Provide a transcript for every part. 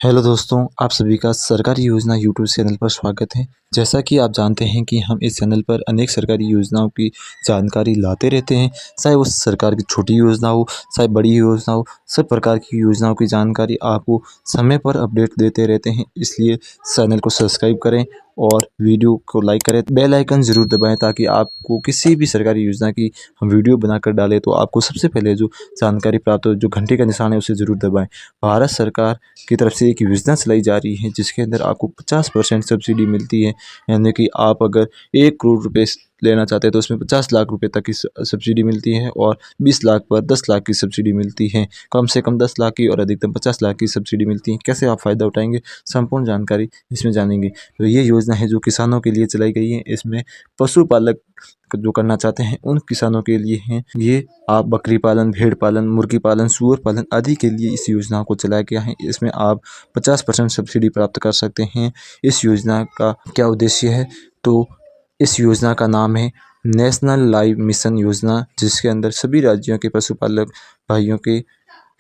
Hello दोस्तों, आप सभी का सरकारी योजना यूट्यूब चैनल पर स्वागत है। जैसा कि आप जानते हैं कि हम इस चैनल पर अनेक सरकारी योजनाओं की जानकारी लाते रहते हैं, चाहे वो सरकार की छोटी योजना हो, चाहे बड़ी योजना हो, सब प्रकार की योजनाओं की जानकारी आपको समय पर अपडेट देते रहते हैं। इसलिए चैनल को सब्सक्राइब करें और वीडियो को लाइक करें, बेल आइकन ज़रूर दबाएँ ताकि आपको किसी भी सरकारी योजना की हम वीडियो बनाकर डालें तो आपको सबसे पहले जो जानकारी प्राप्त हो, जो घंटे का निशान है उसे ज़रूर दबाएँ। भारत सरकार की तरफ से एक योजना चलाई जा रही है जिसके अंदर आपको 50% सब्सिडी मिलती है। यानी कि आप अगर 1 करोड़ रुपए लेना चाहते हैं तो उसमें 50 लाख रुपए तक की सब्सिडी मिलती है और 20 लाख पर 10 लाख की सब्सिडी मिलती है। कम से कम 10 लाख की और अधिकतम 50 लाख की सब्सिडी मिलती है। कैसे आप फ़ायदा उठाएंगे, संपूर्ण जानकारी इसमें जानेंगे। तो ये योजना है जो किसानों के लिए चलाई गई है। इसमें पशुपालक जो करना चाहते हैं उन किसानों के लिए हैं। ये आप बकरी पालन, भेड़ पालन, मुर्गी पालन, सूअर पालन आदि के लिए इस योजना को चलाया गया है। इसमें आप 50% सब्सिडी प्राप्त कर सकते हैं। इस योजना का क्या उद्देश्य है, तो इस योजना का नाम है नेशनल लाइव मिशन योजना, जिसके अंदर सभी राज्यों के पशुपालक भाइयों के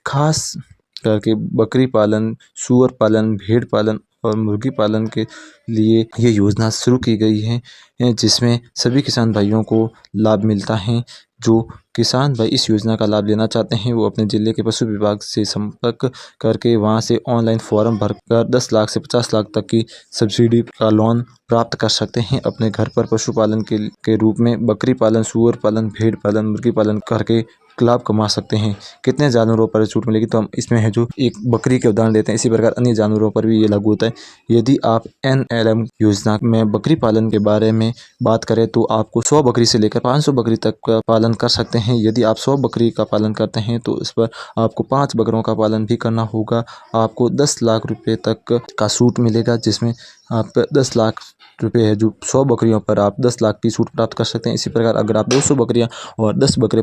खास करके बकरी पालन, सूअर पालन, भेड़ पालन और मुर्गी पालन के लिए ये योजना शुरू की गई है, जिसमें सभी किसान भाइयों को लाभ मिलता है। जो किसान भाई इस योजना का लाभ लेना चाहते हैं वो अपने ज़िले के पशु विभाग से संपर्क करके वहां से ऑनलाइन फॉर्म भरकर 10 लाख से 50 लाख तक की सब्सिडी का लोन प्राप्त कर सकते हैं। अपने घर पर पशुपालन के रूप में बकरी पालन, सूअर पालन, भेड़ पालन, मुर्गी पालन करके लाभ कमा सकते हैं। कितने जानवरों पर छूट मिलेगी, तो हम इसमें है जो एक बकरी के उदाहरण लेते हैं, इसी प्रकार अन्य जानवरों पर भी ये लागू होता है। यदि आप NLM योजना में बकरी पालन के बारे में बात करें तो आपको 100 बकरी से लेकर 500 बकरी तक का पालन कर सकते हैं। यदि आप 100 बकरी का पालन करते हैं तो इस पर आपको 5 बकरों का पालन भी करना होगा। आपको 10 लाख रुपए तक का छूट मिलेगा, जिसमें आप 10 लाख रुपये है जो 100 बकरियों पर आप 10 लाख की छूट प्राप्त कर सकते हैं। इसी प्रकार अगर आप 200 बकरियां और 10 बकरे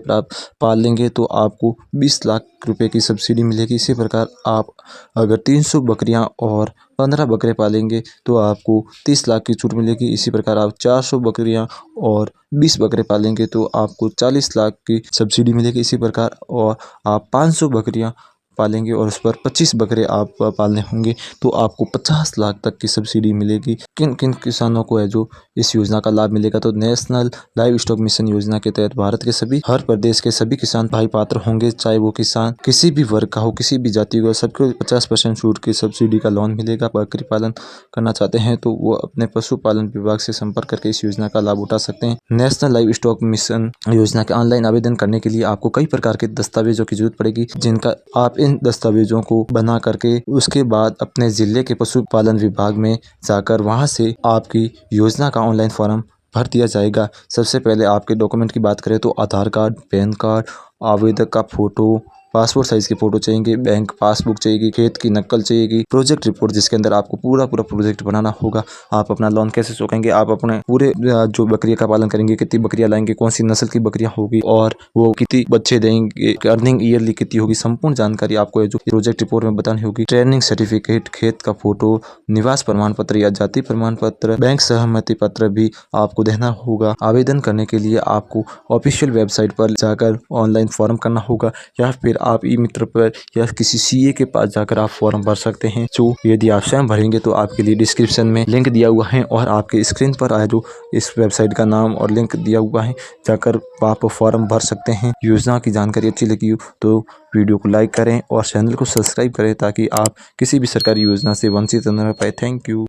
पाल लेंगे तो आपको 20 लाख रुपए की सब्सिडी मिलेगी। इसी प्रकार आप अगर 300 बकरियां और 15 बकरे पालेंगे तो आपको 30 लाख की छूट मिलेगी। इसी प्रकार आप 400 बकरियां और 20 बकरे पालेंगे तो आपको 40 लाख की सब्सिडी मिलेगी। इसी प्रकार और आप 500 बकरियां पालेंगे और उस पर 25 बकरे आप पालने होंगे तो आपको 50 लाख तक की सब्सिडी मिलेगी। किन किन किसानों को है जो इस योजना का लाभ मिलेगा, तो नेशनल लाइव स्टॉक मिशन योजना के तहत भारत के सभी हर प्रदेश के सभी किसान भाई पात्र होंगे, चाहे वो किसान किसी भी वर्ग का हो, किसी भी जाति का, सबको 50% छूट की सब्सिडी का लोन मिलेगा। बकरी पालन करना चाहते हैं तो वो अपने पशुपालन विभाग से संपर्क करके इस योजना का लाभ उठा सकते हैं। नेशनल लाइव स्टॉक मिशन योजना के ऑनलाइन आवेदन करने के लिए आपको कई प्रकार के दस्तावेजों की जरूरत पड़ेगी, जिनका आप इन दस्तावेजों को बना करके उसके बाद अपने ज़िले के पशुपालन विभाग में जाकर वहां से आपकी योजना का ऑनलाइन फॉर्म भर दिया जाएगा। सबसे पहले आपके डॉक्यूमेंट की बात करें तो आधार कार्ड, पैन कार्ड, आवेदक का फोटो, पासपोर्ट साइज़ की फ़ोटो चाहिए, बैंक पासबुक चाहिए, खेत की नकल चाहिए, प्रोजेक्ट रिपोर्ट जिसके अंदर आपको पूरा प्रोजेक्ट बनाना होगा। आप अपना लोन कैसे चुकाएंगे, आप अपने पूरे जो बकरियां का पालन करेंगे, कितनी बकरियां लाएंगे, कौन सी नस्ल की बकरियां होगी और वो कितनी बच्चे देंगे, अर्निंग ईयरली कितनी होगी, संपूर्ण जानकारी आपको जो प्रोजेक्ट रिपोर्ट में बतानी होगी। ट्रेनिंग सर्टिफिकेट, खेत का फोटो, निवास प्रमाण पत्र या जाति प्रमाण पत्र, बैंक सहमति पत्र भी आपको देना होगा। आवेदन करने के लिए आपको ऑफिशियल वेबसाइट पर जाकर ऑनलाइन फॉर्म करना होगा या फिर आप ई मित्र पर या किसी CA के पास जाकर आप फॉर्म भर सकते हैं, जो यदि आप स्वयं भरेंगे तो आपके लिए डिस्क्रिप्शन में लिंक दिया हुआ है और आपके स्क्रीन पर आया जो इस वेबसाइट का नाम और लिंक दिया हुआ है, जाकर आप फॉर्म भर सकते हैं। योजना की जानकारी अच्छी लगी हो तो वीडियो को लाइक करें और चैनल को सब्सक्राइब करें ताकि आप किसी भी सरकारी योजना से वंचित न रह पाए। Thank you.